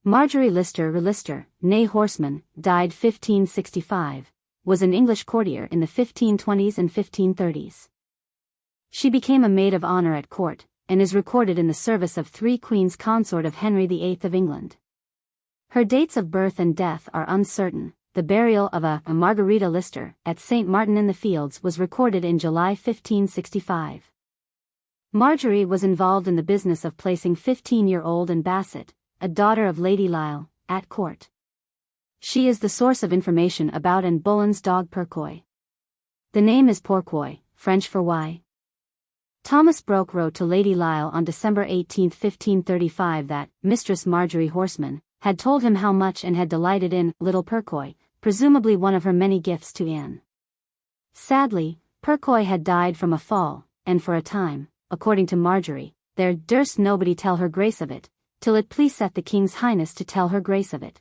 Margery Lyster, née Horsman, died 1565, was an English courtier in the 1520s and 1530s. She became a maid of honor at court, and is recorded in the service of 3 queens consort of Henry VIII of England. Her dates of birth and death are uncertain. The burial of a Margery Lyster at St. Martin in the Fields was recorded in July 1565. Margery was involved in the business of placing 15-year-old Anne Bassett, a daughter of Lady Lisle, at court. She is the source of information about Anne Boleyn's dog Pourquoi. The name is Pourquoi, French for why. Thomas Broke wrote to Lady Lisle on December 18, 1535 that Mistress Margery Horsman had told him how much and had delighted in little Pourquoi, presumably one of her many gifts to Anne. Sadly, Pourquoi had died from a fall, and for a time, according to Margery, there durst nobody tell her grace of it, till it pleaseth the King's Highness to tell her grace of it.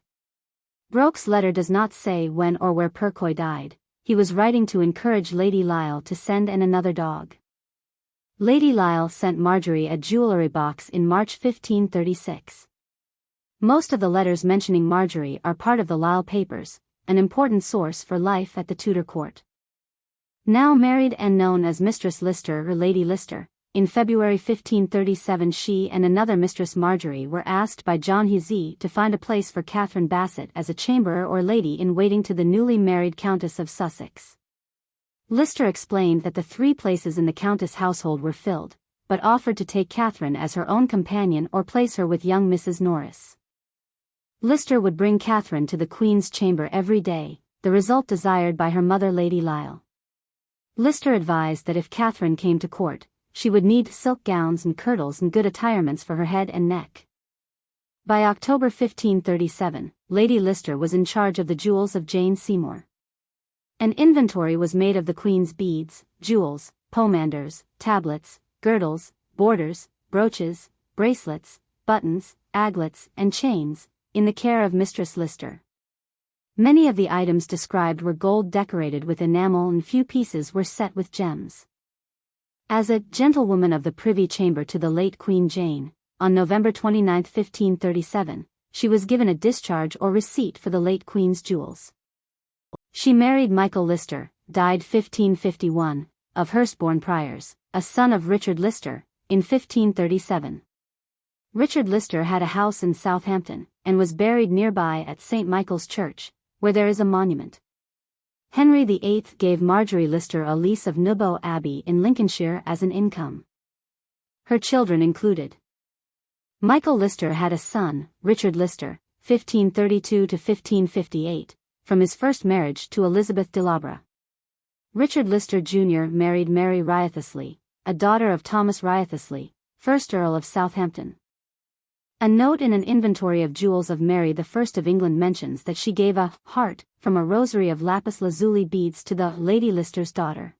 Broke's letter does not say when or where Pourquoi died. He was writing to encourage Lady Lisle to send Anne another dog. Lady Lisle sent Margery a jewellery box in March 1536. Most of the letters mentioning Margery are part of the Lisle papers, an important source for life at the Tudor court. Now married and known as Mistress Lyster or Lady Lyster, in February 1537 she and another Mistress Margery were asked by John Hussey to find a place for Catherine Bassett as a chamberer or lady-in-waiting to the newly married Countess of Sussex. Lyster explained that the 3 places in the Countess' household were filled, but offered to take Catherine as her own companion or place her with young Mrs. Norris. Lyster would bring Catherine to the Queen's chamber every day, the result desired by her mother Lady Lisle. Lyster advised that if Catherine came to court, she would need silk gowns and kirtles and good attirements for her head and neck. By October 1537, Lady Lyster was in charge of the jewels of Jane Seymour. An inventory was made of the Queen's beads, jewels, pomanders, tablets, girdles, borders, brooches, bracelets, buttons, aglets, and chains, in the care of Mistress Lyster. Many of the items described were gold decorated with enamel and few pieces were set with gems. As a gentlewoman of the Privy Chamber to the late Queen Jane, on November 29, 1537, she was given a discharge or receipt for the late Queen's jewels. She married Michael Lyster, died 1551, of Hurstbourne Priors, a son of Richard Lyster, in 1537. Richard Lyster had a house in Southampton, and was buried nearby at St. Michael's Church, where there is a monument. Henry VIII gave Margery Lyster a lease of Newbow Abbey in Lincolnshire as an income. Her children included: Michael Lyster had a son, Richard Lyster, 1532 to 1558, from his first marriage to Elizabeth de Labra. Richard Lyster Jr. married Mary Wriothesley, a daughter of Thomas Wriothesley, 1st Earl of Southampton. A note in an inventory of jewels of Mary I of England mentions that she gave a heart from a rosary of lapis lazuli beads to the Lady Lyster's daughter.